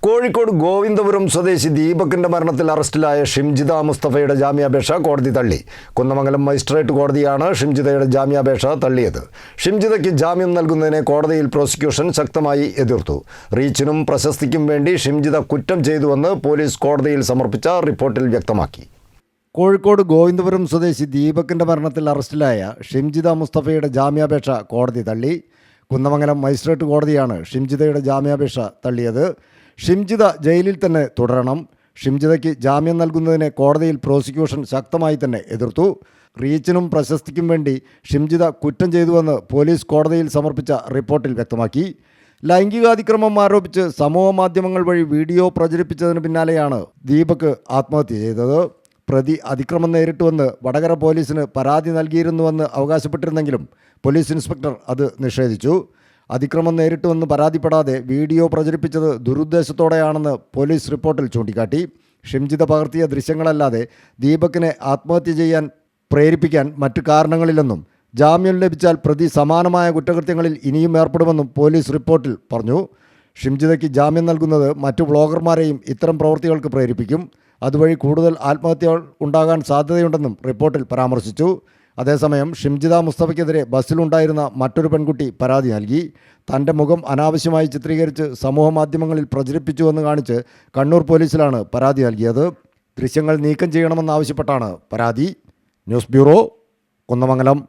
കോഴിക്കോട് ഗോവിന്ദപുരം സ്വദേശി ദീപകിന്റെ മരണത്തിൽ അറസ്റ്റിലായ ഷിംജിത മുസ്തഫയുടെ ജാമ്യാപേക്ഷ കോടതി തള്ളി. കുന്നമംഗലം മജിസ്ട്രേറ്റ് കോടതിയാണ് ഷിംജിതയുടെ ജാമ്യാപേക്ഷ തള്ളിയത്. ഷിംജിതയ്ക്ക് ജാമ്യം നൽകുന്നതിനെ കോടതിയിൽ പ്രോസിക്യൂഷൻ ശക്തമായി എതിർത്തു. റീച്ചിനും പ്രശസ്തിക്കും വേണ്ടി ഷിംജിത കുറ്റം ചെയ്തുവെന്ന് പോലീസ് കോടതിയിൽ സമർപ്പിച്ച റിപ്പോർട്ടിൽ വ്യക്തമാക്കി. കോഴിക്കോട് ഗോവിന്ദപുരം സ്വദേശി ദീപകിന്റെ മരണത്തിൽ അറസ്റ്റിലായ ഷിംജിത മുസ്തഫയുടെ ജാമ്യാപേക്ഷ കോടതി തള്ളി. കുന്നമംഗലം മജിസ്ട്രേറ്റ് കോടതിയാണ് ഷിംജിതയുടെ ജാമ്യാപേക്ഷ തള്ളിയത്. ഷിംജിത ജയിലിൽ തന്നെ തുടരണം. ഷിംജിതയ്ക്ക് ജാമ്യം നൽകുന്നതിനെ കോടതിയിൽ പ്രോസിക്യൂഷൻ ശക്തമായി തന്നെ എതിർത്തു. റീച്ചിനും പ്രശസ്തിക്കും വേണ്ടി ഷിംജിത കുറ്റം ചെയ്തുവെന്ന് പോലീസ് കോടതിയിൽ സമർപ്പിച്ച റിപ്പോർട്ടിൽ വ്യക്തമാക്കി. ലൈംഗികാതിക്രമം ആരോപിച്ച് സമൂഹ മാധ്യമങ്ങൾ വഴി വീഡിയോ പ്രചരിപ്പിച്ചതിന് പിന്നാലെയാണ് ദീപക് ആത്മഹത്യ ചെയ്തത്. പ്രതി അതിക്രമം നേരിട്ടുവെന്ന് വടകര പോലീസിന് പരാതി നൽകിയിരുന്നുവെന്ന് അവകാശപ്പെട്ടിരുന്നെങ്കിലും പോലീസ് ഇൻസ്പെക്ടർ അത് നിഷേധിച്ചു. അതിക്രമം നേരിട്ടുവെന്ന് പരാതിപ്പെടാതെ വീഡിയോ പ്രചരിപ്പിച്ചത് ദുരുദ്ദേശത്തോടെയാണെന്ന് പോലീസ് റിപ്പോർട്ടിൽ ചൂണ്ടിക്കാട്ടി. ഷിംജിത പകർത്തിയ ദൃശ്യങ്ങളല്ലാതെ ദീപകിനെ ആത്മഹത്യ ചെയ്യാൻ പ്രേരിപ്പിക്കാൻ മറ്റു കാരണങ്ങളില്ലെന്നും ജാമ്യം ലഭിച്ചാൽ പ്രതി സമാനമായ കുറ്റകൃത്യങ്ങളിൽ ഇനിയും ഏർപ്പെടുമെന്നും പോലീസ് റിപ്പോർട്ടിൽ പറഞ്ഞു. ഷിംജിതയ്ക്ക് ജാമ്യം നൽകുന്നത് മറ്റു വ്ളോഗർമാരെയും ഇത്തരം പ്രവൃത്തികൾക്ക് പ്രേരിപ്പിക്കും. അതുവഴി കൂടുതൽ ആത്മഹത്യകൾ ഉണ്ടാകാൻ സാധ്യതയുണ്ടെന്നും റിപ്പോർട്ടിൽ പരാമർശിച്ചു. അതേസമയം ഷിംജിത മുസ്തഫയ്ക്കെതിരെ ബസ്സിലുണ്ടായിരുന്ന മറ്റൊരു പെൺകുട്ടി പരാതി നൽകി. തൻ്റെ മുഖം അനാവശ്യമായി ചിത്രീകരിച്ച് സമൂഹ മാധ്യമങ്ങളിൽ പ്രചരിപ്പിച്ചുവെന്ന് കാണിച്ച് കണ്ണൂർ പോലീസിലാണ് പരാതി നൽകിയത്. ദൃശ്യങ്ങൾ നീക്കം ചെയ്യണമെന്നാവശ്യപ്പെട്ടാണ് പരാതി. News bureau, Kunnamangalam.